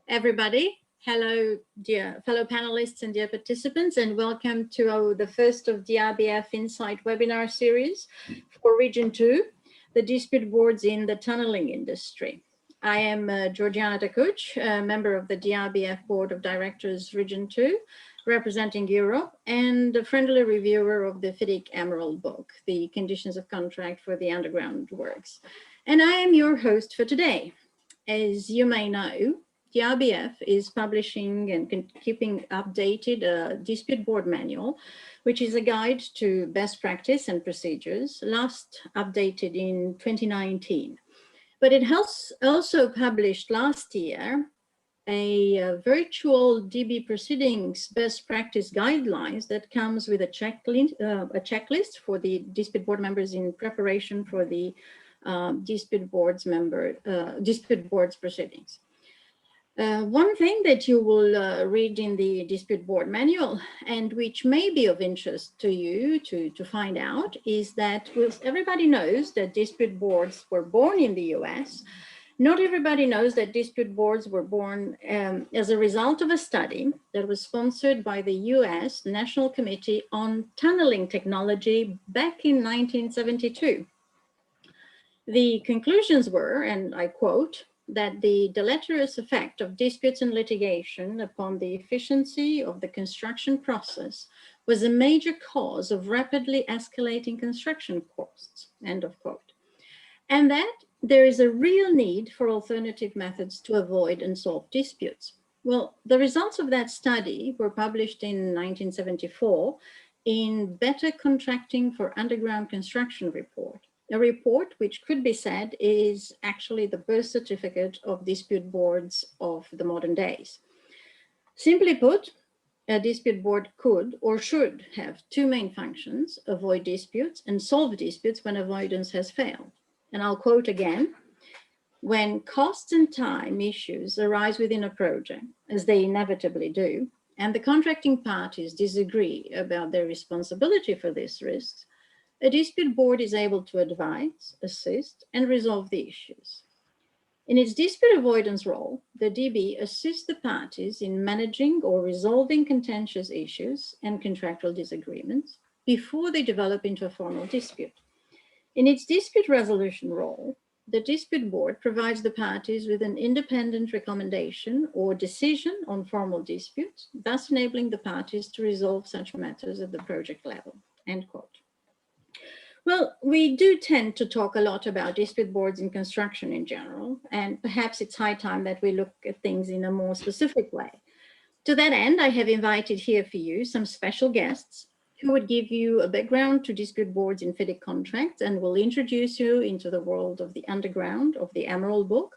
everybody. Hello, dear fellow panelists and dear participants, and welcome to the first of the RBF Insight webinar series for Region 2, the dispute boards in the tunneling industry. I am Georgiana Dakuch, a member of the DRBF Board of Directors Region 2, representing Europe, and a friendly reviewer of the FIDIC Emerald book, The Conditions of Contract for the Underground Works. And I am your host for today. As you may know, the RBF is publishing and keeping updated a dispute board manual, which is a guide to best practice and procedures, last updated in 2019. But it has also published last year a virtual DB proceedings best practice guidelines that comes with a checklist for the dispute board members in preparation for the dispute boards proceedings. One thing that you will read in the dispute board manual, and which may be of interest to you to find out, is that whilst everybody knows that dispute boards were born in the US, not everybody knows that dispute boards were born as a result of a study that was sponsored by the US National Committee on Tunneling Technology back in 1972. The conclusions were, and I quote, that the deleterious effect of disputes and litigation upon the efficiency of the construction process was a major cause of rapidly escalating construction costs, end of quote. And that there is a real need for alternative methods to avoid and solve disputes. Well, the results of that study were published in 1974 in Better Contracting for Underground Construction report, a report which could be said is actually the birth certificate of dispute boards of the modern days. Simply put, a dispute board could or should have two main functions: avoid disputes and solve disputes when avoidance has failed. And I'll quote again, when costs and time issues arise within a project, as they inevitably do, and the contracting parties disagree about their responsibility for these risks, a dispute board is able to advise, assist, and resolve the issues. In its dispute avoidance role, the DB assists the parties in managing or resolving contentious issues and contractual disagreements before they develop into a formal dispute. In its dispute resolution role, the dispute board provides the parties with an independent recommendation or decision on formal disputes, thus enabling the parties to resolve such matters at the project level, end quote. Well, we do tend to talk a lot about dispute boards in construction in general, and perhaps it's high time that we look at things in a more specific way. To that end, I have invited here for you some special guests who would give you a background to dispute boards in FIDIC contracts and will introduce you into the world of the underground of the Emerald book.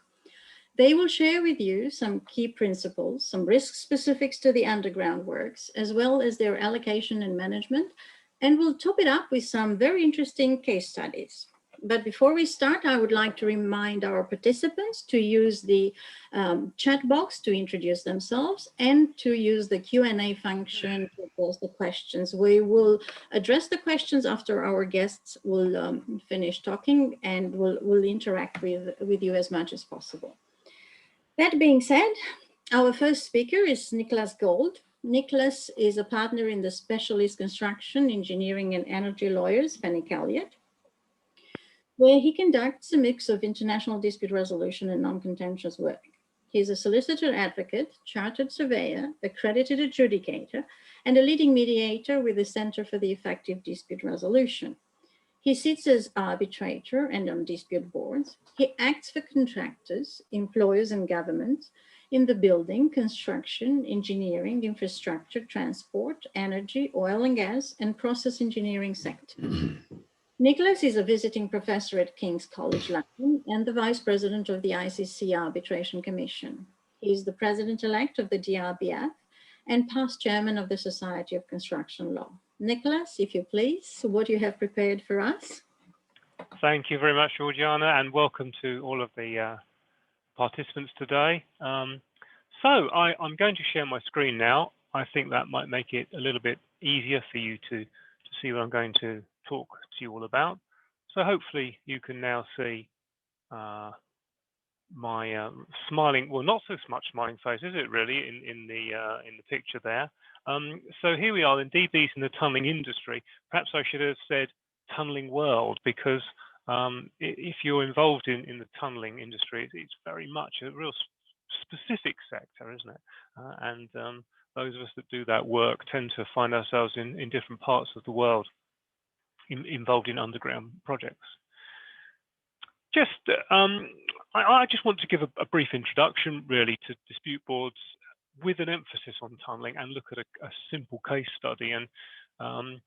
They will share with you some key principles, some risk specifics to the underground works, as well as their allocation and management, and we'll top it up with some very interesting case studies. But before we start, I would like to remind our participants to use the chat box to introduce themselves and to use the Q&A function to pose the questions. We will address the questions after our guests will finish talking, and we'll interact with you as much as possible. That being said, our first speaker is Nicholas Gold. Nicholas is a partner in the specialist construction, engineering, and energy lawyers, Fenwick Elliott, where he conducts a mix of international dispute resolution and non-contentious work. He's a solicitor advocate, chartered surveyor, accredited adjudicator, and a leading mediator with the Center for the Effective Dispute Resolution. He sits as arbitrator and on dispute boards. He acts for contractors, employers, and governments in the building, construction, engineering, infrastructure, transport, energy, oil and gas, and process engineering sectors. Nicholas is a visiting professor at King's College London and the vice president of the ICC Arbitration Commission. He is the president-elect of the DRBF and past chairman of the Society of Construction Law. Nicholas, if you please, what you have prepared for us? Thank you very much, Georgiana, and welcome to all of the participants today. So I'm going to share my screen now. I think that might make it a little bit easier for you to see what I'm going to talk to you all about. So hopefully you can now see smiling, well, not so much smiling face, is it really, in the picture there? So here we are in DBs in the tunneling industry. Perhaps I should have said tunneling world, because if you're involved in the tunneling industry, it's very much a real specific sector, isn't it? And those of us that do that work tend to find ourselves in different parts of the world involved in underground projects. Just, I just want to give a brief introduction, really, to dispute boards with an emphasis on tunneling, and look at a simple case study. And I'm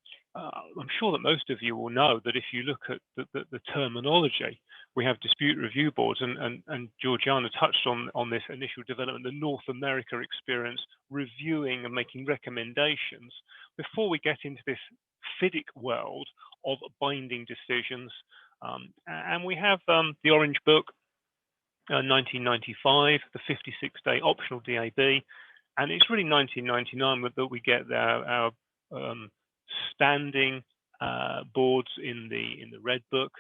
sure that most of you will know that if you look at the terminology, we have dispute review boards, and Georgiana touched on this initial development, the North America experience, reviewing and making recommendations before we get into this FIDIC world of binding decisions. And we have the Orange Book, 1995, the 56-day optional DAB, and it's really 1999 that we get our standing boards in the Red Book,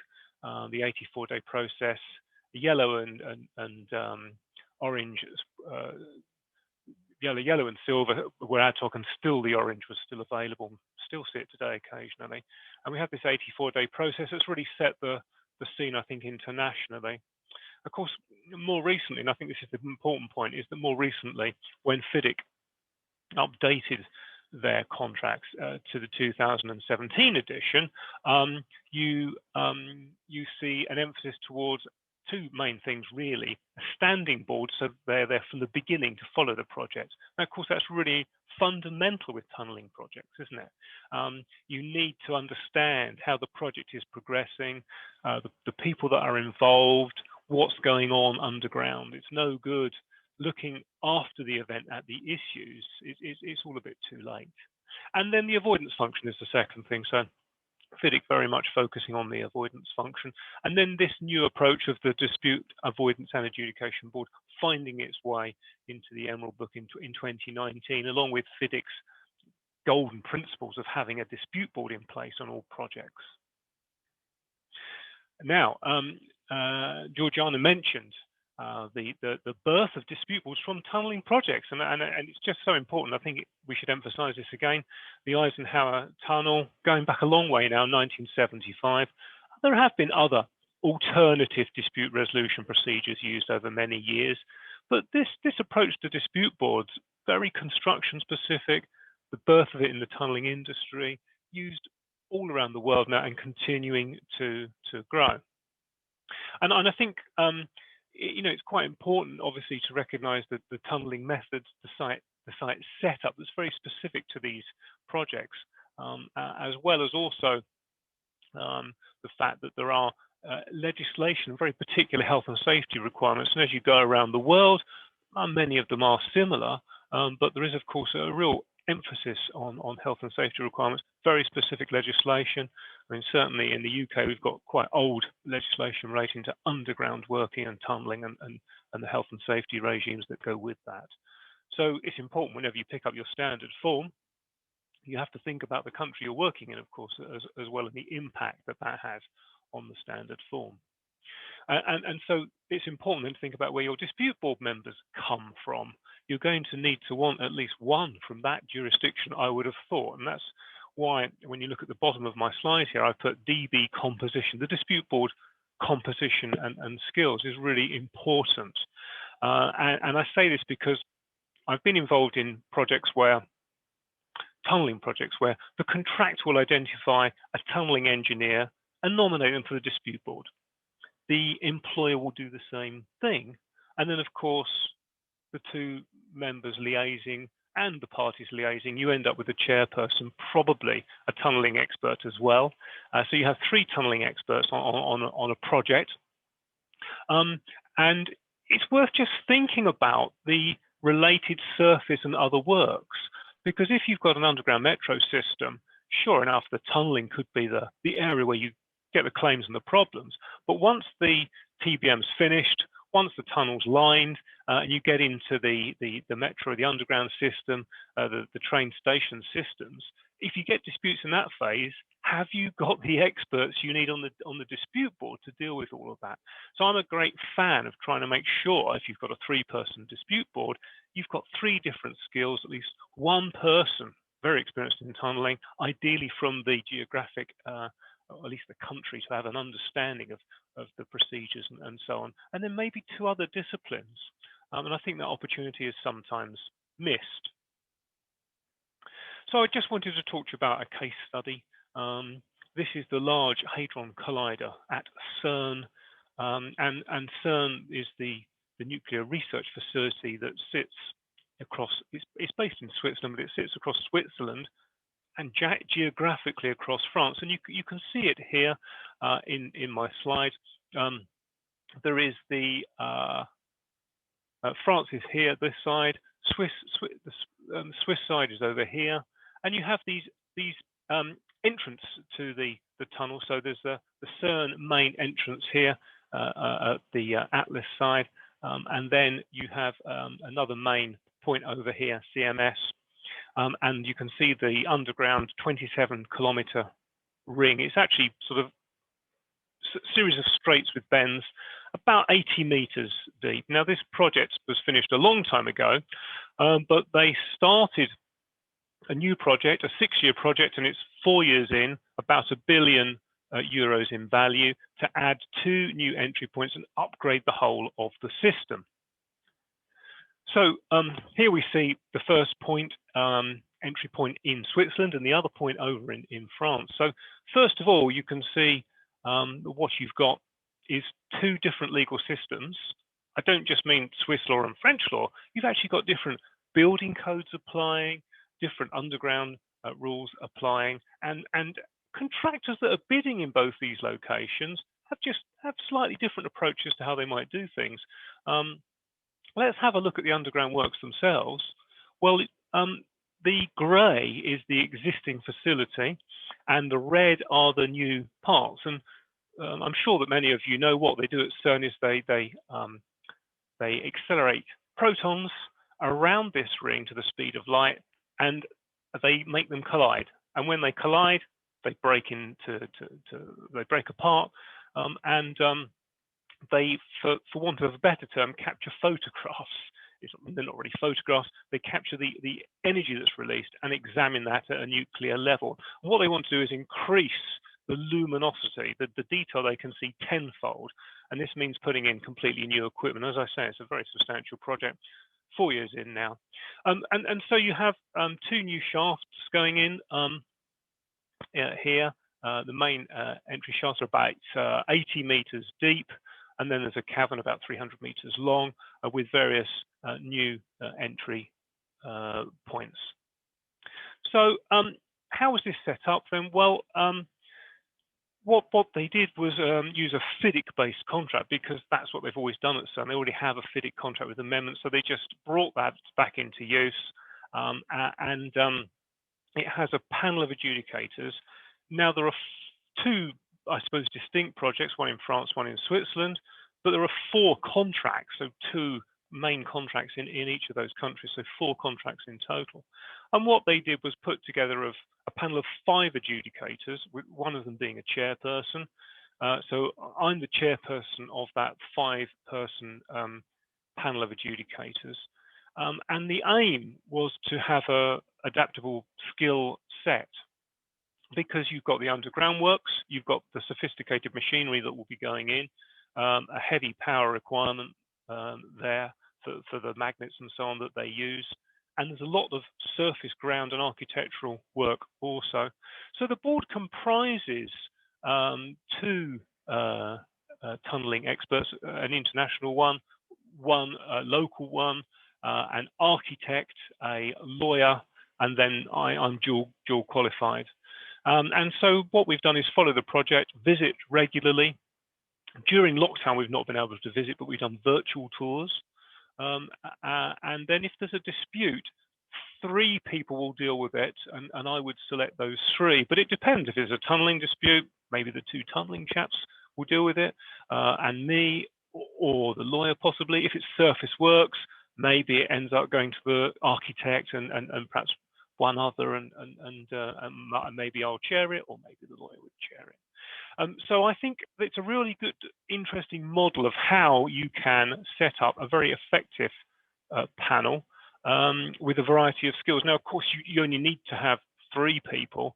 the 84-day process, the yellow and orange, yellow and silver were ad hoc, and still the orange was still available. Still see it today occasionally. And we have this 84-day process that's really set the scene, I think, internationally. Of course, more recently, and I think this is the important point, is that more recently, when FIDIC updated their contracts to the 2017 edition, you see an emphasis towards two main things, really: a standing board, so they're there from the beginning to follow the project. Now, of course, that's really fundamental with tunneling projects, isn't it? You need to understand how the project is progressing, the people that are involved, what's going on underground. It's no good looking after the event at the issues. It's all a bit too late. And then the avoidance function is the second thing. So FIDIC very much focusing on the avoidance function. And then this new approach of the Dispute Avoidance and Adjudication Board finding its way into the Emerald Book in 2019, along with FIDIC's golden principles of having a dispute board in place on all projects. Now, Georgiana mentioned the birth of dispute boards from tunneling projects, and it's just so important. I think we should emphasize this again. The Eisenhower Tunnel, going back a long way now, 1975. There have been other alternative dispute resolution procedures used over many years, but this approach to dispute boards, very construction specific, the birth of it in the tunneling industry, used all around the world now and continuing to grow. And I think it's quite important, obviously, to recognise that the tunneling methods, the site setup that's very specific to these projects, as well as also the fact that there are legislation, very particular health and safety requirements. And as you go around the world, many of them are similar, but there is, of course, a real emphasis on health and safety requirements, very specific legislation. I mean, certainly in the UK, we've got quite old legislation relating to underground working and tunneling and the health and safety regimes that go with that. So it's important whenever you pick up your standard form, you have to think about the country you're working in, of course, as well as the impact that has on the standard form. And so it's important then to think about where your dispute board members come from. You're going to need to want at least one from that jurisdiction, I would have thought. And that's why when you look at the bottom of my slide here, I put DB composition. The dispute board composition and skills is really important. And I say this because I've been involved in tunneling projects where the contractor will identify a tunneling engineer and nominate them for the dispute board. The employer will do the same thing. And then, of course, the two members liaising and the parties liaising, you end up with a chairperson, probably a tunneling expert as well. So you have three tunneling experts on a project. And it's worth just thinking about the related surface and other works, because if you've got an underground metro system, sure enough, the tunneling could be the area where you get the claims and the problems. But once the TBM's finished, once the tunnel's lined, you get into the metro, the underground system, the train station systems, if you get disputes in that phase, have you got the experts you need on the dispute board to deal with all of that? So I'm a great fan of trying to make sure if you've got a 3-person dispute board, you've got 3 different skills, at least one person very experienced in tunneling, ideally from the geographic, or at least the country, to have an understanding of the procedures and so on, and then maybe 2 other disciplines. And I think that opportunity is sometimes missed. So I just wanted to talk to you about a case study. This is the Large Hadron Collider at CERN, and CERN is the nuclear research facility that sits across, it's based in Switzerland, but it sits across Switzerland and geographically across France. And you can see it here in my slide. There is the France is here, this side. The Swiss side is over here, and you have these entrance to the tunnel. So there's the CERN main entrance here at the Atlas side, and then you have another main point over here, CMS, and you can see the underground 27-kilometer ring. It's actually sort of a series of straights with bends, about 80 meters deep. Now, this project was finished a long time ago, but they started a new project, a 6-year project, and it's 4 years in, about €1 billion in value, to add 2 new entry points and upgrade the whole of the system. So here we see the first point, entry point in Switzerland, and the other point over in France. So first of all, you can see what you've got is 2 different legal systems. I don't just mean Swiss law and French law. You've actually got different building codes applying, different underground rules applying, and contractors that are bidding in both these locations have slightly different approaches to how they might do things. Let's have a look at the underground works themselves. Well, the grey is the existing facility, and the red are the new parts. And I'm sure that many of you know what they do at CERN is they accelerate protons around this ring to the speed of light, and they make them collide. And when they collide, they break they break apart, and they, for want of a better term, capture photographs. They're not really photographs. They capture the energy that's released and examine that at a nuclear level. And what they want to do is increase the luminosity, the detail they can see tenfold. And this means putting in completely new equipment. As I say, it's a very substantial project. 4 years in now. And so you have 2 new shafts going in here. The main entry shafts are about 80 meters deep, and then there's a cavern about 300 meters long with various new entry points. So how was this set up then? Well, what they did was use a FIDIC-based contract, because that's what they've always done at CERN. They already have a FIDIC contract with amendments, so they just brought that back into use, and it has a panel of adjudicators. Now, there are 2, I suppose, distinct projects, one in France, one in Switzerland, but there are 4 contracts, so 2 main contracts in each of those countries, so 4 contracts in total. And what they did was put together a panel of 5 adjudicators, with one of them being a chairperson. So I'm the chairperson of that 5-person panel of adjudicators. And the aim was to have a adaptable skill set, because you've got the underground works, you've got the sophisticated machinery that will be going in, a heavy power requirement there for the magnets and so on that they use. And there's a lot of surface, ground and architectural work also. So the board comprises 2 tunneling experts, an international one local one, an architect, a lawyer, and then I'm dual qualified. And so what we've done is follow the project, visit regularly. During lockdown, we've not been able to visit, but we've done virtual tours. And then if there's a dispute, 3 people will deal with it, and I would select those 3. But it depends. If there's a tunneling dispute, maybe the 2 tunneling chaps will deal with it, and me or the lawyer possibly. If it's surface works, maybe it ends up going to the architect and perhaps one other, and maybe I'll chair it, or maybe the lawyer would chair it. So I think it's a really good, interesting model of how you can set up a very effective panel with a variety of skills. Now, of course, you only need to have 3 people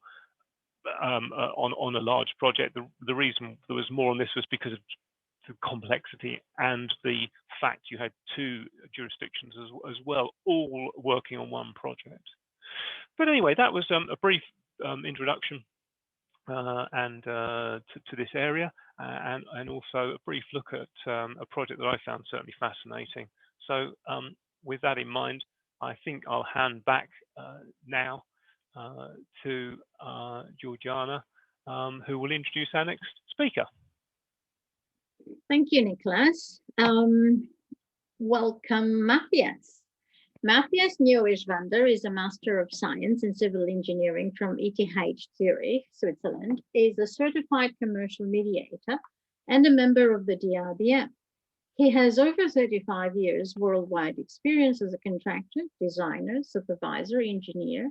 on a large project. The reason there was more on this was because of the complexity and the fact you had 2 jurisdictions as well, all working on one project. But anyway, that was a brief introduction to this area, and also a brief look at a project that I found certainly fascinating. So with that in mind, I think I'll hand back now to Georgiana, who will introduce our next speaker. Thank you, Nicholas. Welcome, Matthias. Matthias Nieuwerswander is a Master of Science in Civil Engineering from ETH Zurich, Switzerland, is a certified commercial mediator and a member of the DRBM. He has over 35 years worldwide experience as a contractor, designer, supervisor, engineer,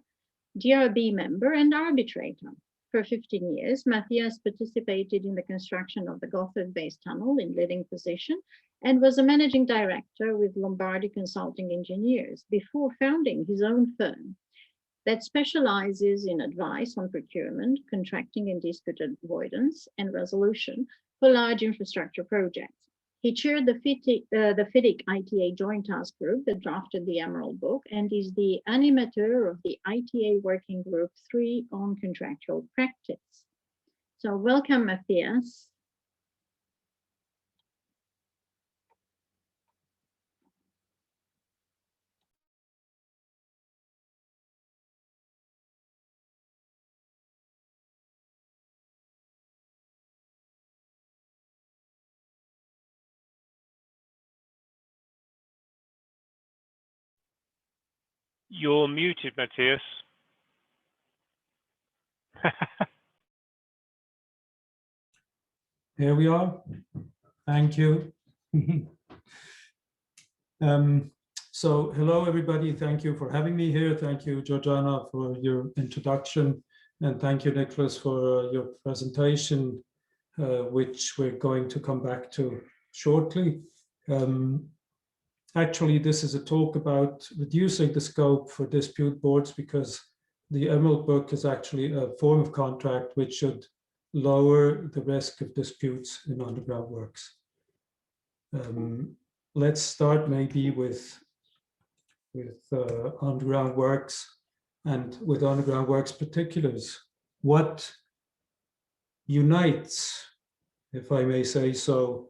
DRB member, and arbitrator. For 15 years, Matthias participated in the construction of the Gotthard-based tunnel in leading position and was a managing director with Lombardi Consulting Engineers before founding his own firm that specializes in advice on procurement, contracting and dispute avoidance and resolution for large infrastructure projects. He chaired the FIDIC ITA Joint Task Group that drafted the Emerald Book and is the animateur of the ITA Working Group 3 on contractual practice. So welcome, Matthias. You're muted, Matthias. Here we are. Thank you. So hello, everybody. Thank you for having me here. Thank you, Georgiana, for your introduction. And thank you, Nicholas, for your presentation, which we're going to come back to shortly. Actually, this is a talk about reducing the scope for dispute boards, because the Emerald Book is actually a form of contract which should lower the risk of disputes in underground works. Let's start maybe with underground works, and with underground works particulars. What unites, if I may say so,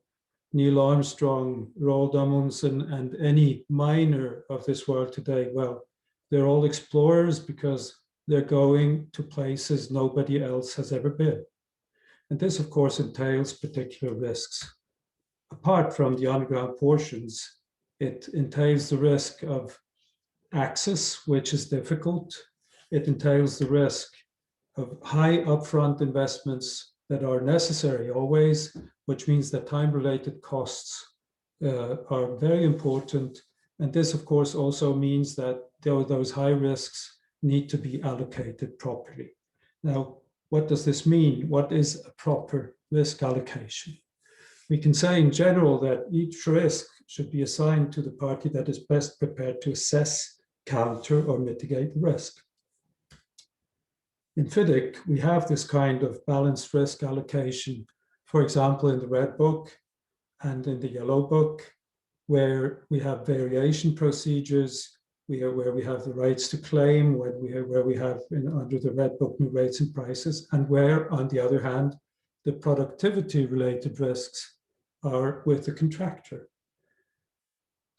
Neil Armstrong, Roald Amundsen, and any miner of this world today? Well, they're all explorers because they're going to places nobody else has ever been. And this, of course, entails particular risks. Apart from the underground portions, it entails the risk of access, which is difficult. It entails the risk of high upfront investments that are necessary always, which means that time-related costs are very important. And this, of course, also means that those high risks need to be allocated properly. Now, what does this mean? What is a proper risk allocation? We can say in general that each risk should be assigned to the party that is best prepared to assess, counter, or mitigate the risk. In FIDIC, we have this kind of balanced risk allocation, for example, in the Red Book and in the Yellow Book, where we have variation procedures, where we have the rights to claim, where we have under the Red Book new rates and prices, and where, on the other hand, the productivity-related risks are with the contractor.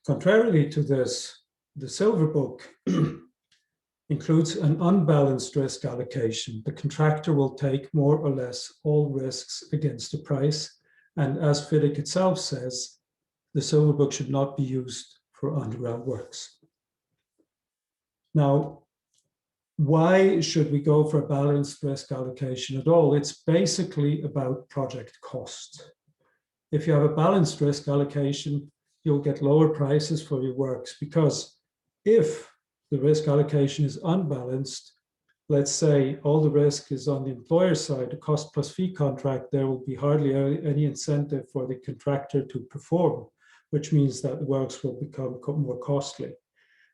Contrarily to this, the Silver Book includes an unbalanced risk allocation. The contractor will take more or less all risks against the price. And as FIDIC itself says, the Silver Book should not be used for underground works. Now, why should we go for a balanced risk allocation at all? It's basically about project cost. If you have a balanced risk allocation, you'll get lower prices for your works, because if the risk allocation is unbalanced, let's say all the risk is on the employer side, a cost plus fee contract, there will be hardly any incentive for the contractor to perform, which means that the works will become more costly.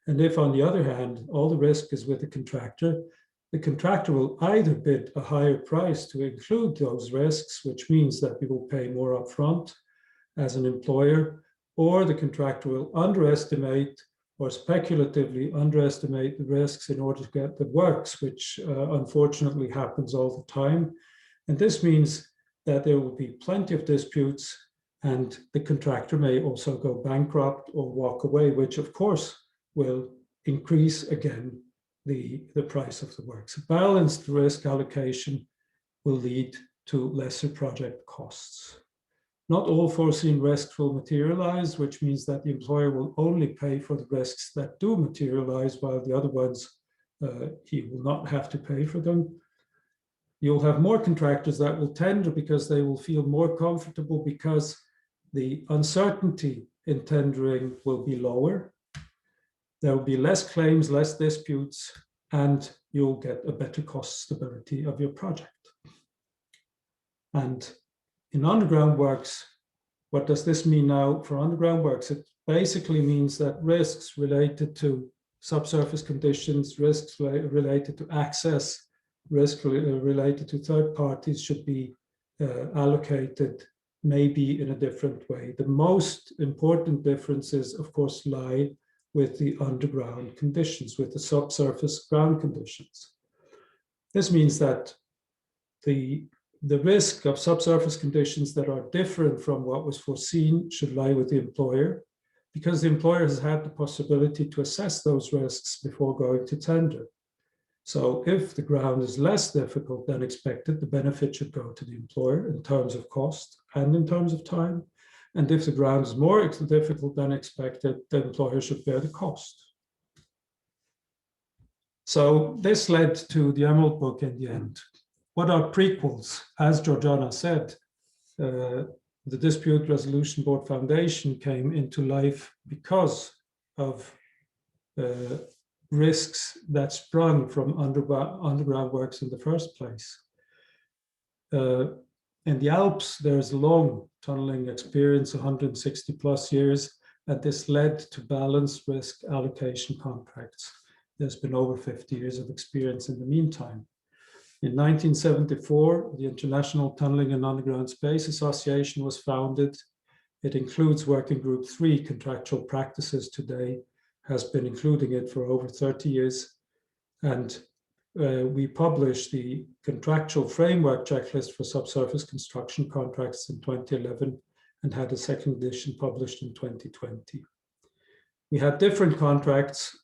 And if, on the other hand, all the risk is with the contractor will either bid a higher price to include those risks, which means that we will pay more upfront as an employer, or the contractor will underestimate or speculatively underestimate the risks in order to get the works, which unfortunately happens all the time. And this means that there will be plenty of disputes, and the contractor may also go bankrupt or walk away, which of course will increase again the price of the works. A balanced risk allocation will lead to lesser project costs. Not all foreseen risks will materialize, which means that the employer will only pay for the risks that do materialize, while the other ones, he will not have to pay for them. You'll have more contractors that will tender because they will feel more comfortable because the uncertainty in tendering will be lower. There will be less claims, less disputes, and you'll get a better cost stability of your project. And in underground works, what does this mean now for underground works? It basically means that risks related to subsurface conditions, risks related to access, risks related to third parties should be allocated maybe in a different way. The most important differences, of course, lie with the underground conditions, with the subsurface ground conditions. This means that the risk of subsurface conditions that are different from what was foreseen should lie with the employer, because the employer has had the possibility to assess those risks before going to tender. So if the ground is less difficult than expected, the benefit should go to the employer in terms of cost and in terms of time. And if the ground is more difficult than expected, the employer should bear the cost. So this led to the Emerald Book in the end. What are prequels? As Georgiana said, the Dispute Resolution Board Foundation came into life because of risks that sprung from underground works in the first place. In the Alps, there's a long tunneling experience, 160 plus years, and this led to balanced risk allocation contracts. There's been over 50 years of experience in the meantime. In 1974, the International Tunneling and Underground Space Association was founded. It includes Working Group 3 contractual practices today, has been including it for over 30 years. And we published the contractual framework checklist for subsurface construction contracts in 2011 and had a second edition published in 2020. We had different contacts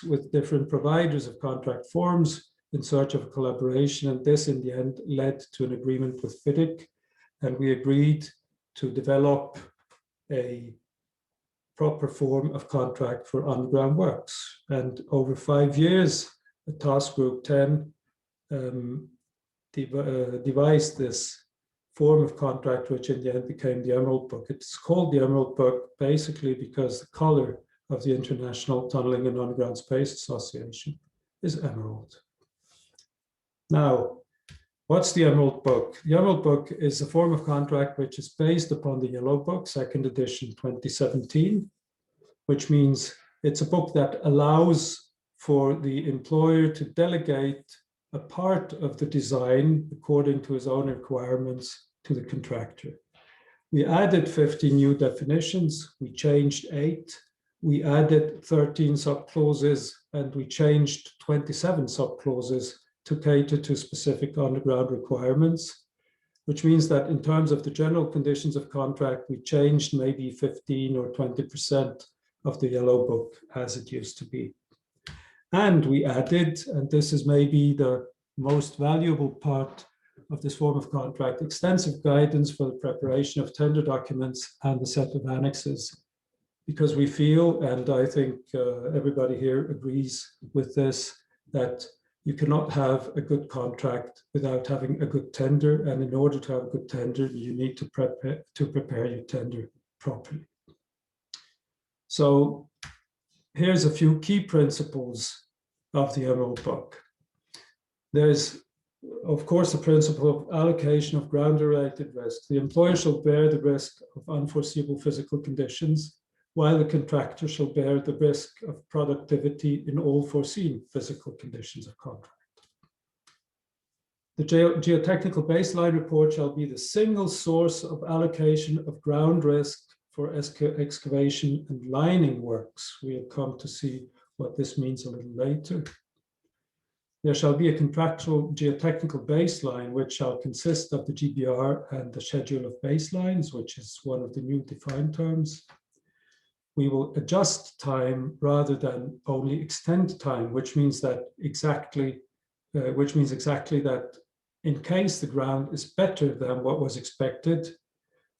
with different providers of contract forms in search of a collaboration, and this in the end led to an agreement with FIDIC, and we agreed to develop a proper form of contract for underground works. And over 5 years, the Task Group 10 devised this form of contract, which in the end became the Emerald Book. It's called the Emerald Book basically because the color of the International Tunneling and Underground Space Association is emerald. Now, what's the Emerald Book? The Emerald Book is a form of contract which is based upon the Yellow Book, second edition 2017, which means it's a book that allows for the employer to delegate a part of the design according to his own requirements to the contractor. We added 50 new definitions, we changed 8, we added 13 subclauses, and we changed 27 subclauses to cater to specific underground requirements, which means that in terms of the general conditions of contract, we changed maybe 15 or 20% of the Yellow Book as it used to be. And we added, and this is maybe the most valuable part of this form of contract, extensive guidance for the preparation of tender documents and the set of annexes, because we feel, and I think everybody here agrees with this, that you cannot have a good contract without having a good tender, and in order to have a good tender, you need to prepare your tender properly. So here's a few key principles of the MO book. There's, of course, the principle of allocation of ground-related risk. The employer shall bear the risk of unforeseeable physical conditions, while the contractor shall bear the risk of productivity in all foreseen physical conditions of contract. The geotechnical baseline report shall be the single source of allocation of ground risk for excavation and lining works. We'll come to see what this means a little later. There shall be a contractual geotechnical baseline, which shall consist of the GBR and the schedule of baselines, which is one of the new defined terms. We will adjust time rather than only extend time, which means exactly that in case the ground is better than what was expected,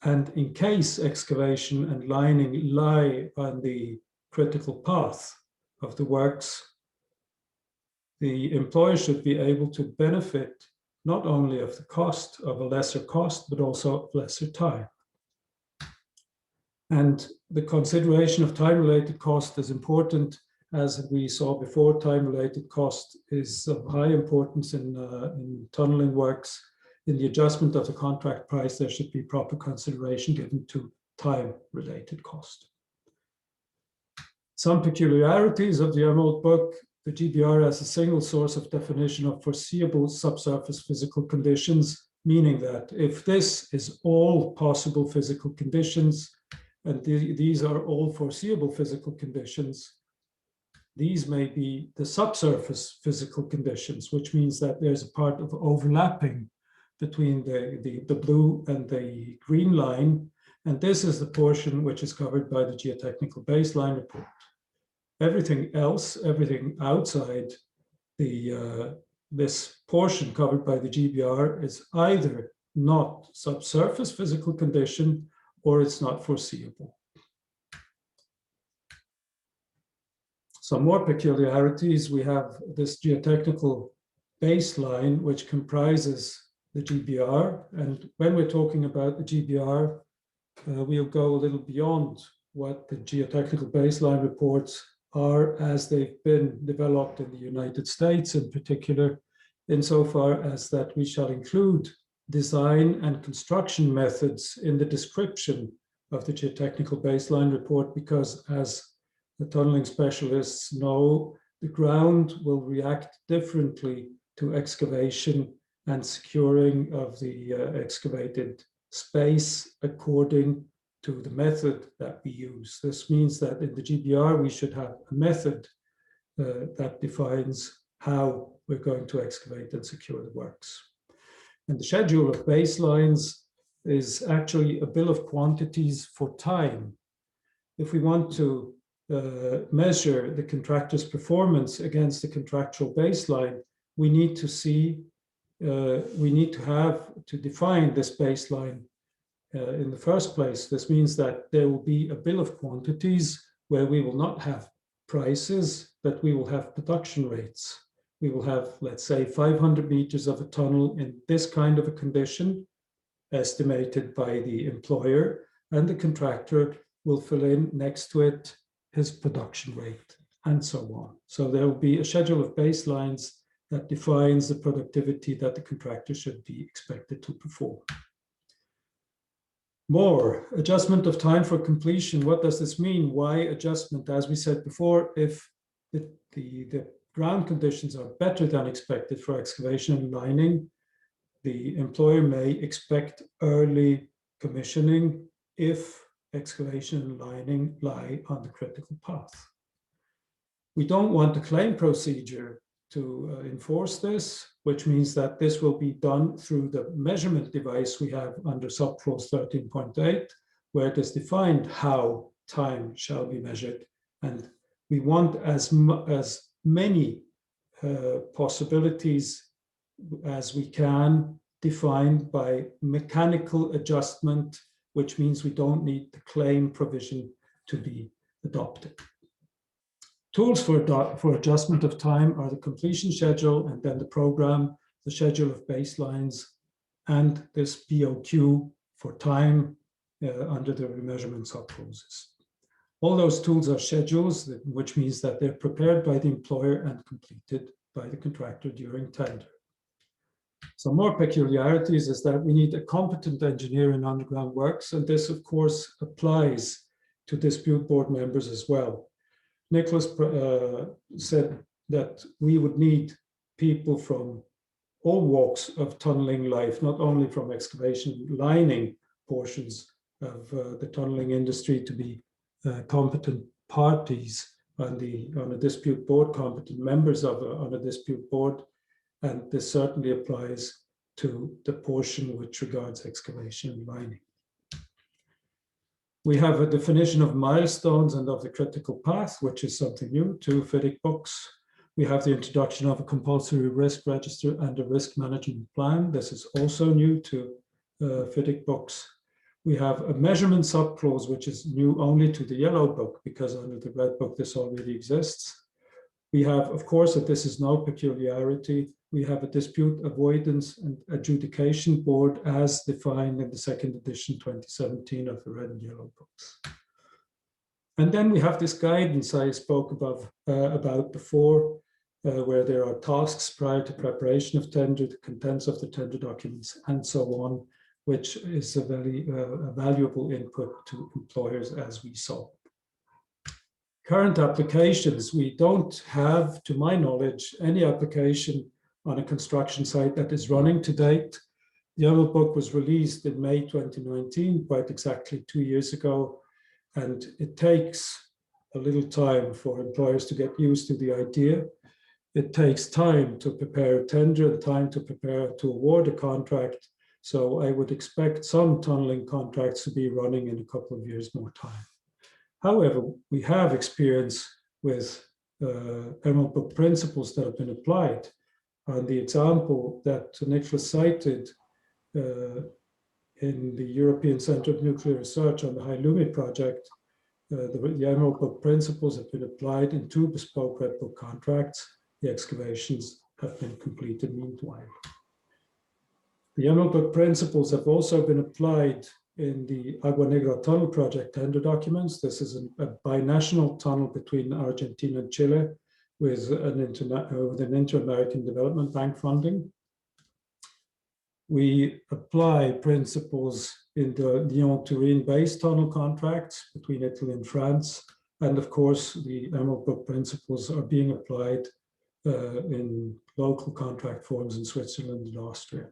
and in case excavation and lining lie on the critical path of the works, the employer should be able to benefit not only of the cost of a lesser cost, but also of lesser time. And the consideration of time-related cost is important. As we saw before, time-related cost is of high importance in tunneling works. In the adjustment of the contract price, there should be proper consideration given to time-related cost. Some peculiarities of the Emerald Book: the GBR as a single source of definition of foreseeable subsurface physical conditions, meaning that if this is all possible physical conditions, and these are all foreseeable physical conditions, these may be the subsurface physical conditions, which means that there's a part of overlapping between the blue and the green line. And this is the portion which is covered by the geotechnical baseline report. Everything else, everything outside this portion covered by the GBR is either not subsurface physical condition or it's not foreseeable. Some more peculiarities: we have this geotechnical baseline, which comprises the GBR. And when we're talking about the GBR, we'll go a little beyond what the geotechnical baseline reports are as they've been developed in the United States, in particular, insofar as that we shall include design and construction methods in the description of the geotechnical baseline report, because as the tunneling specialists know, the ground will react differently to excavation and securing of the excavated space according to the method that we use. This means that in the GBR, we should have a method that defines how we're going to excavate and secure the works. And the schedule of baselines is actually a bill of quantities for time. If we want to measure the contractor's performance against the contractual baseline, we need to define this baseline in the first place. This means that there will be a bill of quantities where we will not have prices, but we will have production rates. We will have, let's say, 500 meters of a tunnel in this kind of a condition, estimated by the employer, and the contractor will fill in next to it his production rate, and so on. So there will be a schedule of baselines that defines the productivity that the contractor should be expected to perform. More, adjustment of time for completion. What does this mean? Why adjustment? As we said before, if the ground conditions are better than expected for excavation and lining, the employer may expect early commissioning if excavation and lining lie on the critical path. We don't want the claim procedure to enforce this, which means that this will be done through the measurement device we have under subclause 13.8, where it is defined how time shall be measured. And we want as many possibilities as we can defined by mechanical adjustment, which means we don't need the claim provision to be adopted. Tools for adjustment of time are the completion schedule, and then the program, the schedule of baselines, and this BOQ for time under the remeasurement subclauses. All those tools are schedules, which means that they're prepared by the employer and completed by the contractor during tender. Some more peculiarities is that we need a competent engineer in underground works, and this, of course, applies to dispute board members as well. Nicholas said that we would need people from all walks of tunneling life, not only from excavation lining portions of the tunneling industry, to be competent parties on a dispute board, competent members on a dispute board, and this certainly applies to the portion which regards excavation and lining. We have a definition of milestones and of the critical path, which is something new to FIDIC books. We have the introduction of a compulsory risk register and a risk management plan. This is also new to FIDIC books. We have a measurement subclause, which is new only to the yellow book, because under the red book, this already exists. We have, of course, that this is no peculiarity. We have a dispute avoidance and adjudication board as defined in the second edition 2017 of the red and yellow books. And then we have this guidance I spoke about before, where there are tasks prior to preparation of tender, the contents of the tender documents, and so on, which is a very valuable input to employers, as we saw. Current applications, we don't have, to my knowledge, any application on a construction site that is running to date. The yellow book was released in May 2019, quite exactly 2 years ago, and it takes a little time for employers to get used to the idea. It takes time to prepare a tender, time to prepare to award a contract. So I would expect some tunneling contracts to be running in a couple of years more time. However, we have experience with Emerald Book principles that have been applied. And the example that Nicholas cited in the European Centre of Nuclear Research on the Hailumi project, the Emerald Book principles have been applied in 2 bespoke Red Book contracts. The excavations have been completed meanwhile. The Emerald Book principles have also been applied in the Agua Negra tunnel project tender documents. This is a binational tunnel between Argentina and Chile with an Inter-American Development Bank funding. We apply principles in the Lyon-Turin base tunnel contracts between Italy and France. And of course, the Emerald Book principles are being applied in local contract forms in Switzerland and Austria.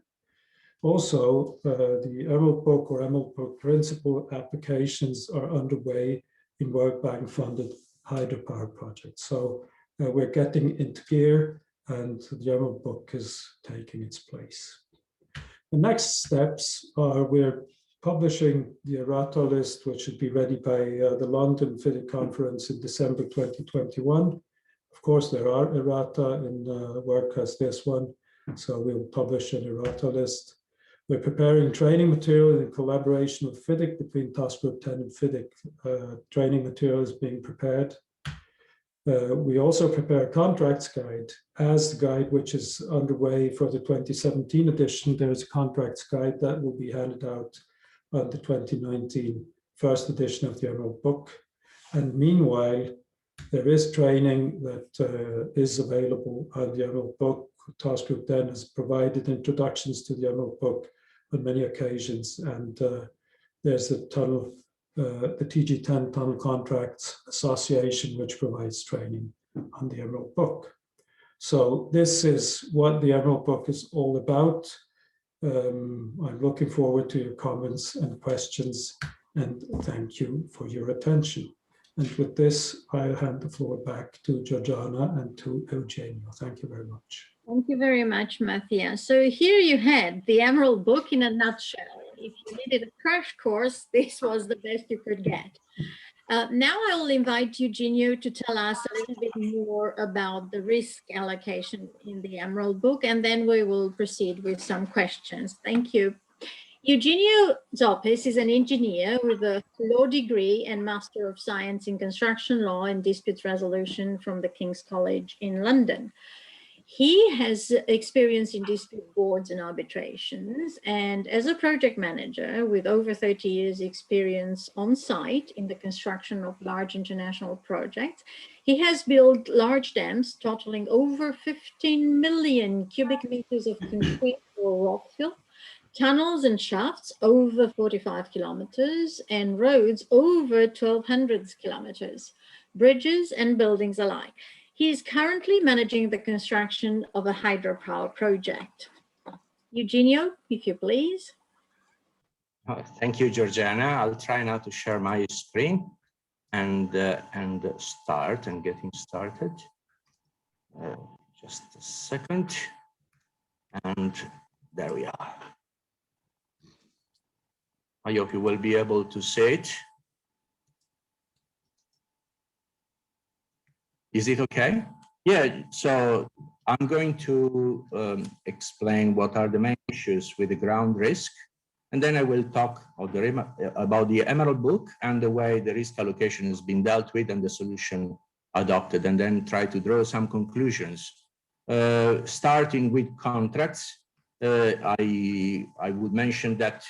Also, the Emerald Book or Emerald Book principle applications are underway in World Bank funded hydropower projects. So we're getting into gear and the Emerald Book is taking its place. The next steps are we're publishing the errata list, which should be ready by the London FIDIC conference in December 2021. Of course, there are errata in work as this one, so we'll publish an errata list. We're preparing training material in collaboration with FIDIC between Task Group 10 and FIDIC. Training material is being prepared. We also prepare a contracts guide as the guide which is underway for the 2017 edition. There's a contracts guide that will be handed out on the 2019 first edition of the Emerald Book. And meanwhile, there is training that is available on the Emerald Book. Task Group 10 has provided introductions to the Emerald Book on many occasions, and there's the tunnel, the TG10 Tunnel Contracts Association, which provides training on the Emerald Book. So this is what the Emerald Book is all about. I'm looking forward to your comments and questions, and thank you for your attention. And with this, I'll hand the floor back to Georgiana and to Eugenio. Thank you very much. Thank you very much, Matthias. So here you had the Emerald Book in a nutshell. If you needed a crash course, this was the best you could get. Now I will invite Eugenio to tell us a little bit more about the risk allocation in the Emerald Book, and then we will proceed with some questions. Thank you. Eugenio Zoppis is an engineer with a law degree and Master of Science in Construction Law and Dispute Resolution from the King's College in London. He has experience in dispute boards and arbitrations, and as a project manager with over 30 years experience on site in the construction of large international projects, he has built large dams totaling over 15 million cubic meters of concrete or rock fill, tunnels and shafts over 45 kilometers, and roads over 1,200 kilometers, bridges and buildings alike. He is currently managing the construction of a hydropower project. Eugenio, if you please. Thank you, Georgiana. I'll try now to share my screen and start and getting started. Just a second. And there we are. I hope you will be able to see it. Is it okay? Yeah, so I'm going to explain what are the main issues with the ground risk, and then I will talk about the Emerald Book and the way the risk allocation has been dealt with and the solution adopted, and then try to draw some conclusions. Starting with contracts, I would mention that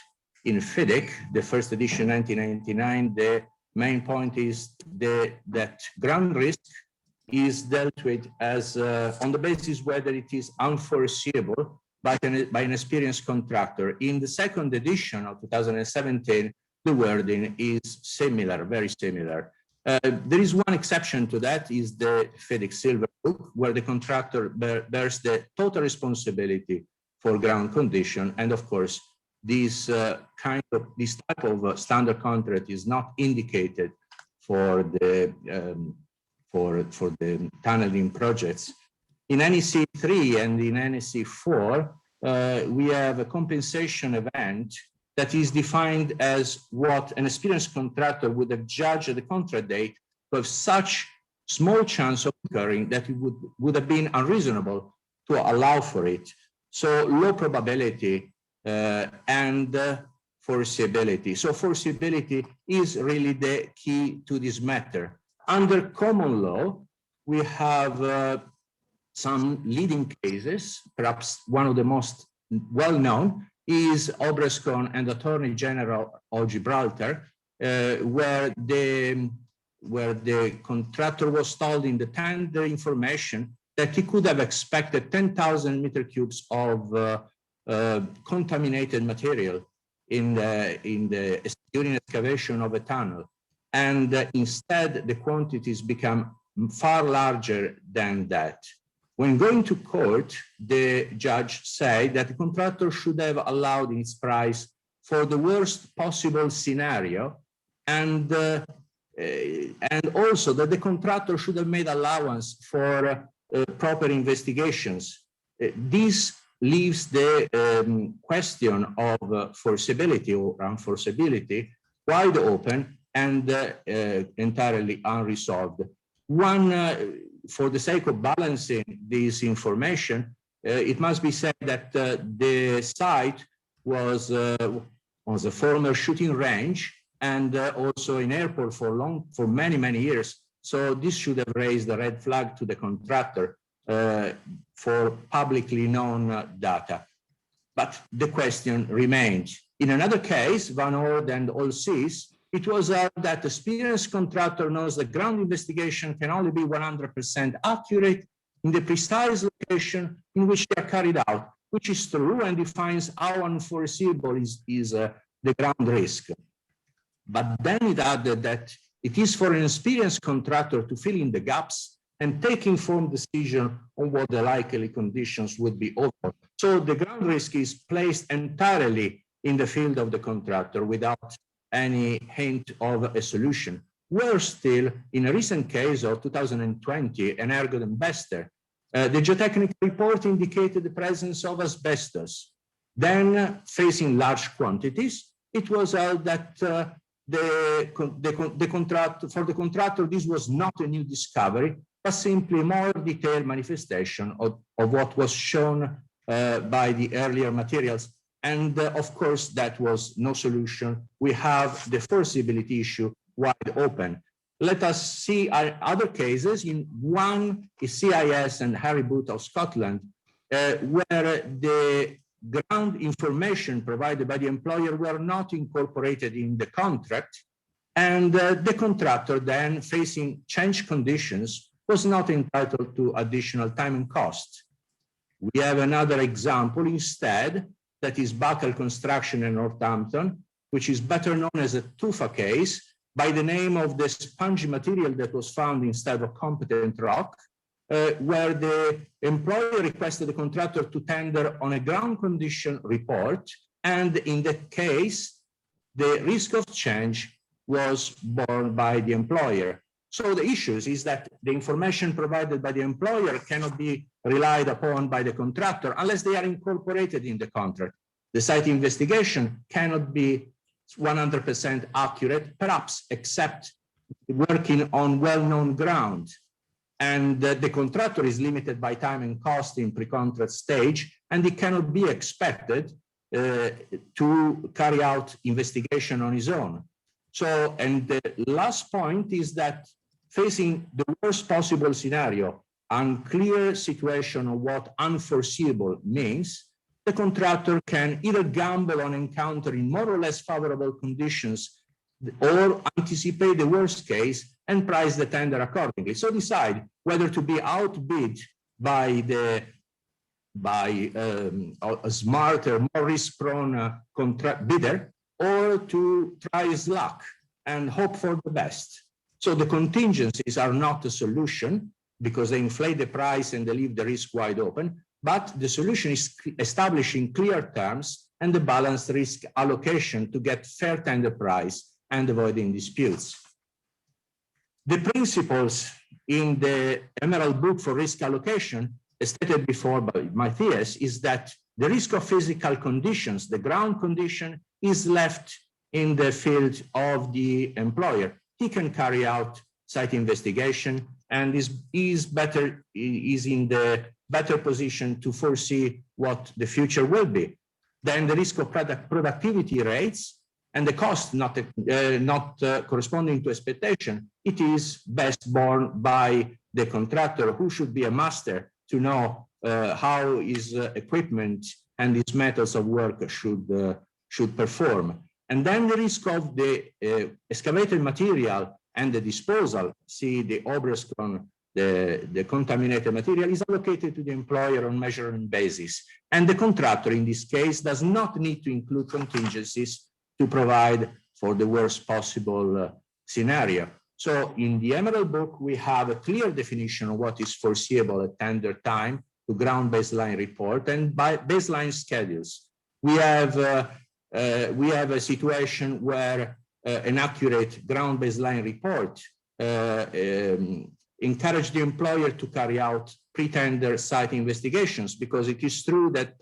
in FIDIC, the first edition 1999, the main point is that ground risk is dealt with as on the basis whether it is unforeseeable by an experienced contractor. In the second edition of 2017, the wording is similar, very similar. There is one exception to that, is the FIDIC Silver Book, where the contractor bears the total responsibility for ground condition. And of course, this type of standard contract is not indicated for the tunneling projects. In NEC 3 and in NEC 4, we have a compensation event that is defined as what an experienced contractor would have judged at the contract date to have such small chance of occurring that it would have been unreasonable to allow for it. So low probability and foreseeability. So foreseeability is really the key to this matter. Under common law, we have some leading cases. Perhaps one of the most well-known is Obrescon and Attorney General of Gibraltar, where the contractor was told in the tender information that he could have expected 10,000 meter cubes of contaminated material during excavation of a tunnel. And instead, the quantities become far larger than that. When going to court, the judge said that the contractor should have allowed its price for the worst possible scenario, and also that the contractor should have made allowance for proper investigations. This leaves the question of foreseeability or unforeseeability wide open and entirely unresolved. For the sake of balancing this information, it must be said that the site was a former shooting range and also an airport for many years. So this should have raised a red flag to the contractor for publicly known data. But the question remains. In another case, Van Ord and Allseas, it was that experienced contractor knows that ground investigation can only be 100% accurate in the precise location in which they are carried out, which is true and defines how unforeseeable is the ground risk. But then it added that it is for an experienced contractor to fill in the gaps and take informed decision on what the likely conditions would be over. So the ground risk is placed entirely in the field of the contractor without any hint of a solution. Worse still, in a recent case of 2020, an Ergot and Bester, the geotechnical report indicated the presence of asbestos. Then, facing large quantities, it was held that for the contractor, this was not a new discovery, but simply a more detailed manifestation of what was shown by the earlier materials. And of course, that was no solution. We have the foreseeability issue wide open. let us see other cases. In one is CIS and Harry Boot of Scotland, where the ground information provided by the employer were not incorporated in the contract, and the contractor then, facing change conditions, was not entitled to additional time and cost. We have another example instead, that is Buckle Construction in Northampton, which is better known as a tufa case by the name of the spongy material that was found instead of competent rock, where the employer requested the contractor to tender on a ground condition report. And in that case, the risk of change was borne by the employer. So the issues is that the information provided by the employer cannot be relied upon by the contractor unless they are incorporated in the contract. The site investigation cannot be 100% accurate, perhaps except working on well-known ground. And the contractor is limited by time and cost in pre-contract stage, and it cannot be expected to carry out investigation on his own. So, and the last point is that facing the worst possible scenario, unclear situation of what unforeseeable means, the contractor can either gamble on encountering more or less favorable conditions or anticipate the worst case and price the tender accordingly. So decide whether to be outbid by a smarter, more risk-prone bidder, or to try his luck and hope for the best. So the contingencies are not a solution because they inflate the price and they leave the risk wide open, but the solution is establishing clear terms and the balanced risk allocation to get fair tender price and avoiding disputes. The principles in the Emerald Book for risk allocation, as stated before by Matthias, is that the risk of physical conditions, the ground condition, is left in the field of the employer. He can carry out site investigation and is in the better position to foresee what the future will be. Then the risk of productivity rates and the cost not corresponding to expectation, it is best borne by the contractor, who should be a master to know how his equipment and his methods of work should perform. And then the risk of the excavated material and the disposal, see the Obrascon, the contaminated material, is allocated to the employer on measurement basis. And the contractor in this case does not need to include contingencies to provide for the worst possible scenario. So in the Emerald Book, we have a clear definition of what is foreseeable at tender time to ground baseline report and by baseline schedules. We have a situation where an accurate ground baseline report encourage the employer to carry out pre-tender site investigations, because it is true that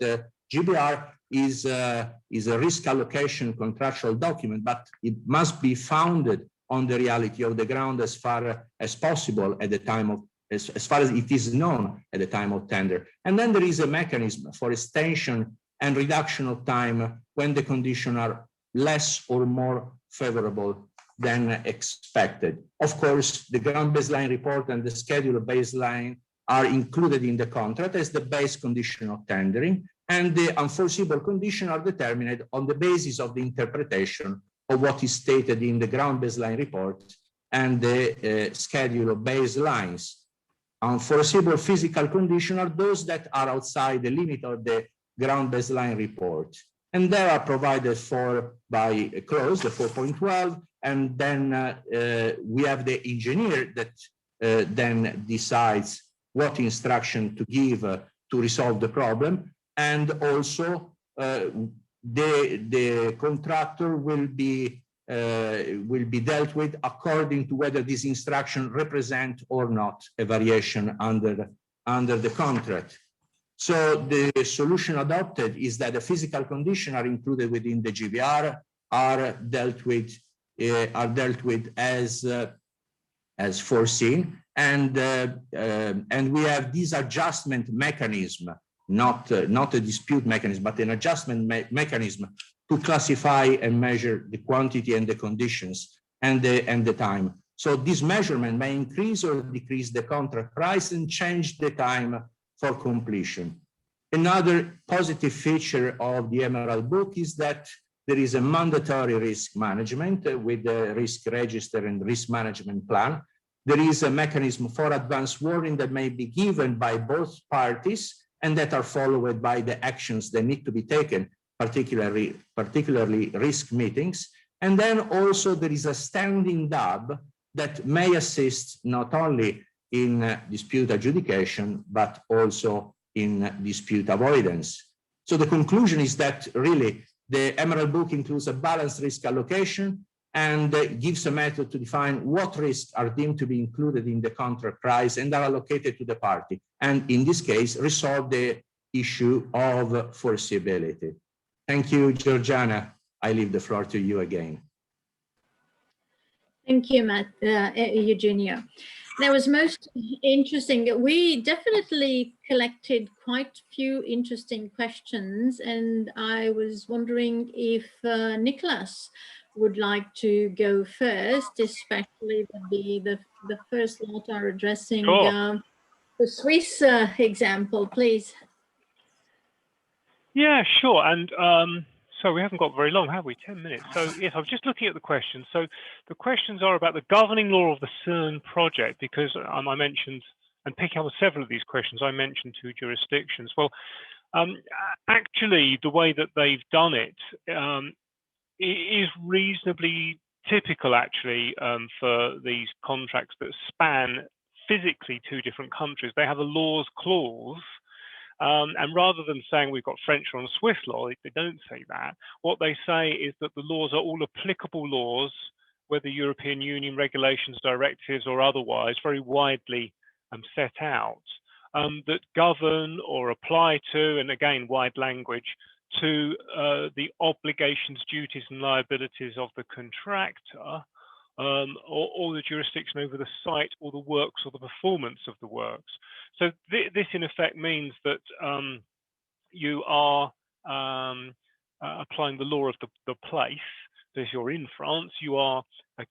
GBR is a risk allocation contractual document, but it must be founded on the reality of the ground as far as possible at the time of, as far as it is known at the time of tender. And then there is a mechanism for extension and reduction of time when the conditions are less or more favorable than expected. Of course, the ground baseline report and the schedule baseline are included in the contract as the base condition of tendering, and the unforeseeable conditions are determined on the basis of the interpretation of what is stated in the ground baseline report and the schedule of baselines. Unforeseeable physical conditions are those that are outside the limit of the ground baseline report. And they are provided for by a clause, the 4.12, and then we have the engineer that then decides what instruction to give to resolve the problem. And also the contractor will be dealt with according to whether this instruction represent or not a variation under the contract. So the solution adopted is that the physical conditions are included within the GBR, are dealt with as foreseen, and we have this adjustment mechanism, not a dispute mechanism, but an adjustment mechanism to classify and measure the quantity and the conditions and the time. So this measurement may increase or decrease the contract price and change the time for completion. Another positive feature of the Emerald Book is that there is a mandatory risk management with the risk register and risk management plan. There is a mechanism for advance warning that may be given by both parties and that are followed by the actions that need to be taken, particularly risk meetings. And then also there is a standing DAB that may assist not only in dispute adjudication, but also in dispute avoidance. So the conclusion is that really the Emerald Book includes a balanced risk allocation and gives a method to define what risks are deemed to be included in the contract price and are allocated to the party. And in this case, resolve the issue of foreseeability. Thank you, Georgiana. I leave the floor to you again. Thank you, Eugenio. That was most interesting. We definitely collected quite a few interesting questions, and I was wondering if Nicholas would like to go first, especially the first lot are addressing Sure. the Swiss example, please. Yeah, sure. And so we haven't got very long, have we? 10 minutes. So yes, I was just looking at the questions. So the questions are about the governing law of the CERN project, because I mentioned, and picking up on several of these questions, I mentioned 2 jurisdictions. Well, actually, the way that they've done it is reasonably typical, actually, for these contracts that span physically 2 different countries. They have a laws clause. And rather than saying we've got French law and Swiss law, they don't say that. What they say is that the laws are all applicable laws, whether European Union regulations, directives, or otherwise, very widely set out, that govern or apply to, and again, wide language, to the obligations, duties, and liabilities of the contractor, or the jurisdiction over the site or the works or the performance of the works. So this in effect means that you are applying the law of the place. So if you're in France, you are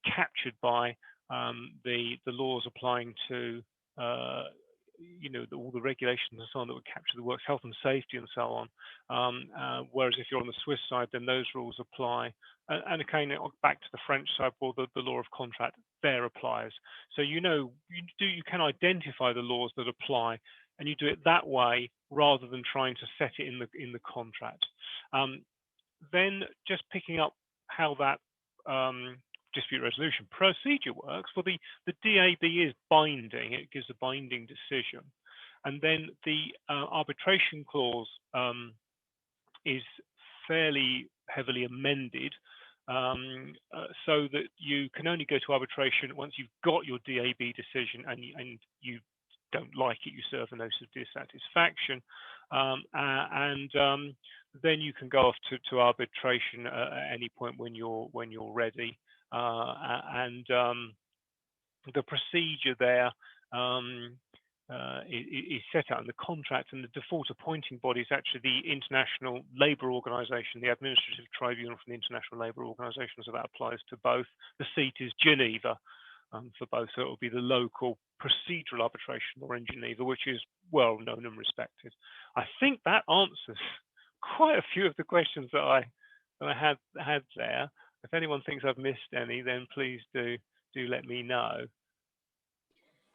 captured by the laws applying to all the regulations and so on that would capture the works, health and safety and so on. Whereas if you're on the Swiss side, then those rules apply. And again, back to the French side, well, the law of contract there applies. So you can identify the laws that apply, and you do it that way rather than trying to set it in the contract. Then just picking up how that dispute resolution procedure works. Well, the DAB is binding; it gives a binding decision, and then the arbitration clause is fairly heavily amended. So that you can only go to arbitration once you've got your DAB decision and you don't like it, you serve a notice of dissatisfaction, and then you can go off to arbitration at any point when you're ready. And the procedure there is set out in the contract, and the default appointing body is actually the International Labour Organization, the Administrative Tribunal from the International Labour Organization, so that applies to both. The seat is Geneva for both, so it will be the local procedural arbitration law in Geneva, which is well known and respected. I think that answers quite a few of the questions that I had there. If anyone thinks I've missed any, then please do let me know.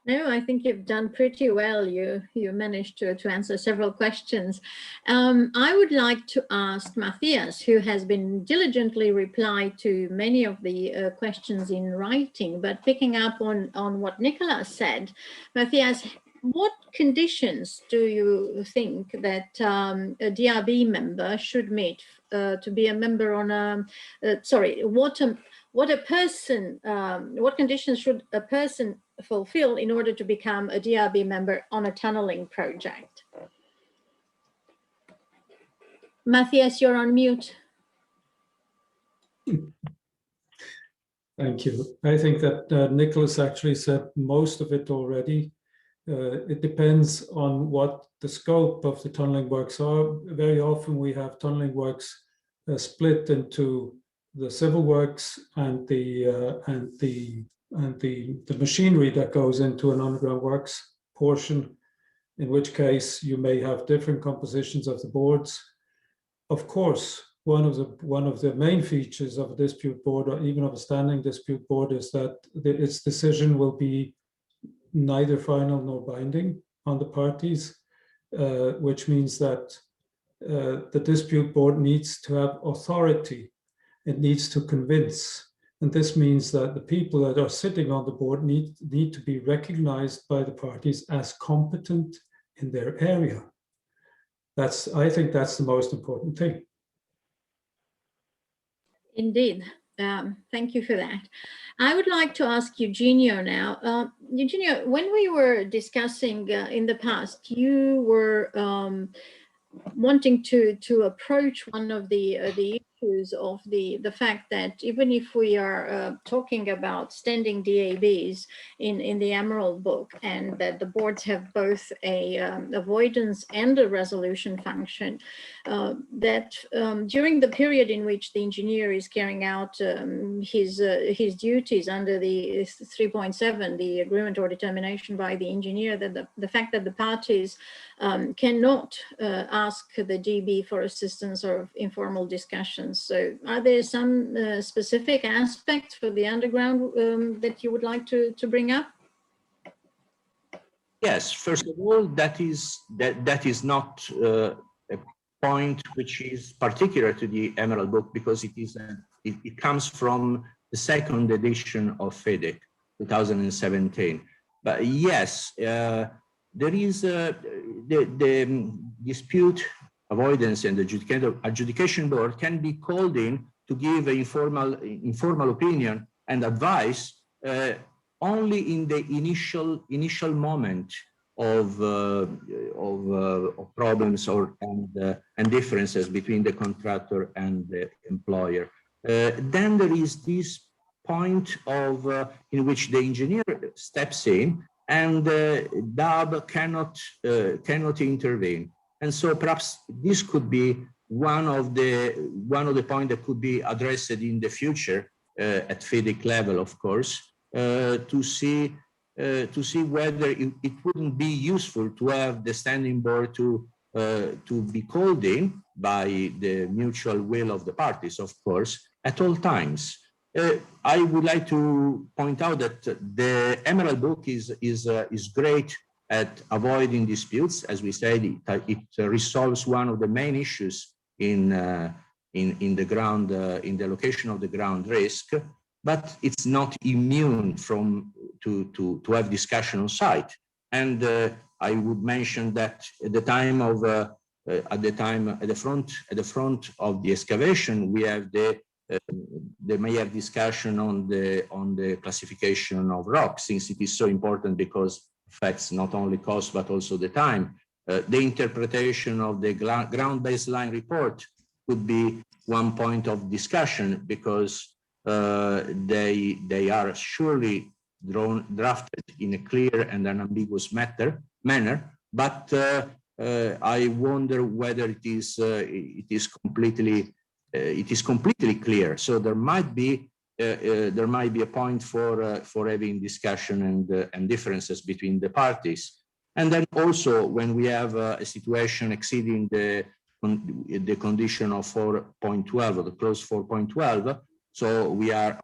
No, I think you've done pretty well. You managed to answer several questions. I would like to ask Matthias, who has been diligently replied to many of the questions in writing, but picking up on what Nicholas said, Matthias, what conditions do you think that a DRB member should meet to be a member on a, what conditions should a person fulfill in order to become a DRB member on a tunneling project? Matthias, you're on mute. Thank you. I think that Nicholas actually said most of it already. It depends on what the scope of the tunneling works are. Very often we have tunneling works split into the civil works and the and the machinery that goes into an underground works portion, in which case you may have different compositions of the boards. Of course, one of the main features of a dispute board, or even of a standing dispute board, is that its decision will be neither final nor binding on the parties, which means that the dispute board needs to have authority. It needs to convince. And this means that the people that are sitting on the board need to be recognized by the parties as competent in their area. I think that's the most important thing. Indeed. Thank you for that. I would like to ask Eugenio now. Eugenio, when we were discussing in the past, you were wanting to approach one of the issues of the fact that even if we are talking about standing DABs in the Emerald book, and that the boards have both a avoidance and a resolution function, that during the period in which the engineer is carrying out his duties under the 3.7, the agreement or determination by the engineer, that the fact that the parties cannot ask the DB for assistance or informal discussions. So are there some specific aspects for the underground that you would like to bring up? Yes, first of all, that is not a point which is particular to the Emerald book, because it comes from the second edition of FEDEC 2017. But yes, there is the dispute avoidance and adjudication board can be called in to give an informal opinion and advice only in the initial moment of problems and differences between the contractor and the employer. Then there is this point of in which the engineer steps in and DAB cannot intervene. And so perhaps this could be one of the points that could be addressed in the future at FEDEC level, of course, to see whether it wouldn't be useful to have the standing board to be called in by the mutual will of the parties, of course, at all times. I would like to point out that the Emerald book is great at avoiding disputes. As we said, it resolves one of the main issues in the location of the ground risk, but it's not immune to have discussion on site. And I would mention that at the front of the excavation, we have they may have discussion on the classification of rock, since it is so important, because affects not only cost but also the time. The interpretation of the ground baseline report could be one point of discussion, because they are surely drafted in a clear and unambiguous manner. But I wonder whether it is completely clear. So there might be a point for having discussion and differences between the parties. And then also when we have a situation exceeding the condition of 4.12 or the clause 4.12, so we are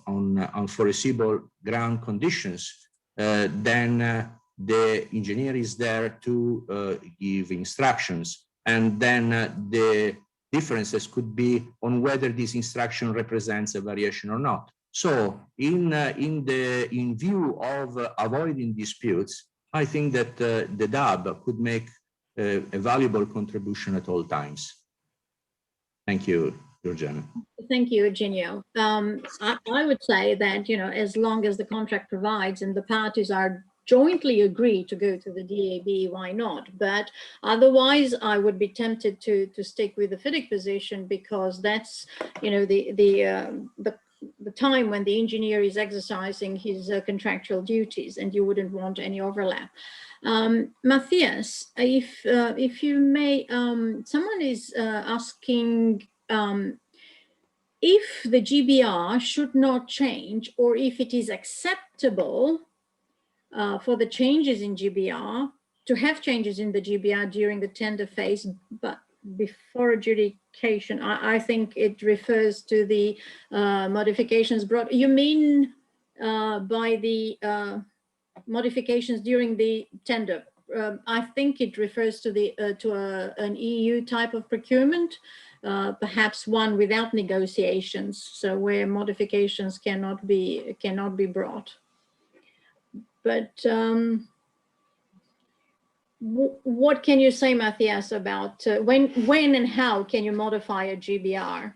on unforeseeable ground conditions, then the engineer is there to give instructions, and then the differences could be on whether this instruction represents a variation or not. So in view of avoiding disputes, I think that the DAB could make a valuable contribution at all times. Thank you, Georgiana. Thank you, Eugenio. I would say that, as long as the contract provides and the parties are jointly agree to go to the DAB, why not? But otherwise, I would be tempted to stick with the FIDIC position, because that's, the time when the engineer is exercising his contractual duties, and you wouldn't want any overlap. Matthias, if you may, someone is asking if the GBR should not change, or if it is acceptable for the changes in GBR, to have changes in the GBR during the tender phase, but before adjudication, I think it refers to the modifications brought. You mean by the modifications during the tender? I think it refers to the an EU type of procurement, perhaps one without negotiations, so where modifications cannot be brought. But what can you say, Matthias, about when and how can you modify a GBR?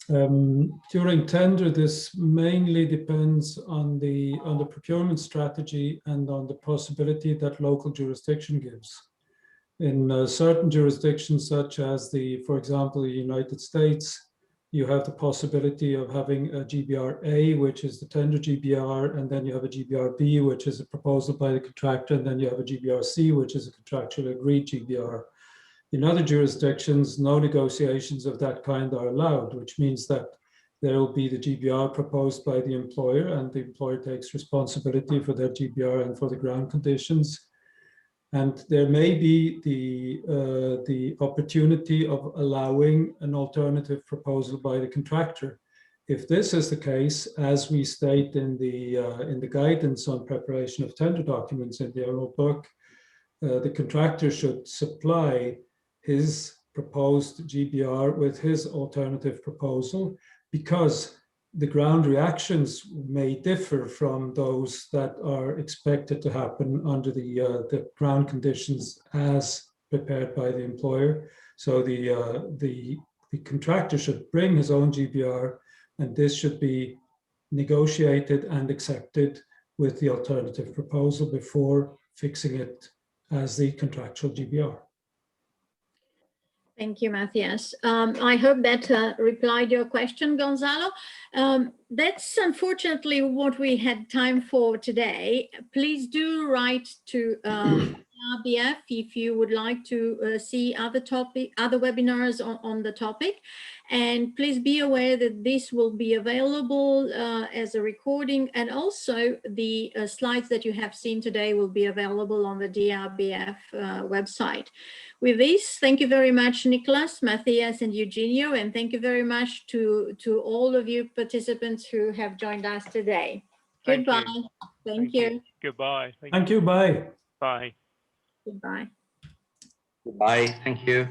During tender, this mainly depends on the procurement strategy and on the possibility that local jurisdiction gives. In certain jurisdictions, such as for example, the United States, you have the possibility of having a GBR-A, which is the tender GBR, and then you have a GBR-B, which is a proposal by the contractor, and then you have a GBR-C, which is a contractually agreed GBR. In other jurisdictions, no negotiations of that kind are allowed, which means that there will be the GBR proposed by the employer, and the employer takes responsibility for their GBR and for the ground conditions. And there may be the opportunity of allowing an alternative proposal by the contractor. If this is the case, as we state in the guidance on preparation of tender documents in the Yellow Book, the contractor should supply his proposed GBR with his alternative proposal, because the ground reactions may differ from those that are expected to happen under the ground conditions as prepared by the employer. So the contractor should bring his own GBR, and this should be negotiated and accepted with the alternative proposal before fixing it as the contractual GBR. Thank you, Matthias. I hope that replied your question, Gonzalo. That's unfortunately what we had time for today. Please do write to RBF if you would like to see other webinars on the topic. And please be aware that this will be available as a recording, and also the slides that you have seen today will be available on the DRBF website. With this, thank you very much, Nicholas, Matthias, and Eugenio, and thank you very much to all of you participants who have joined us today. Goodbye. Thank you. Goodbye. Thank you. Bye. Bye. Goodbye. Goodbye. Thank you.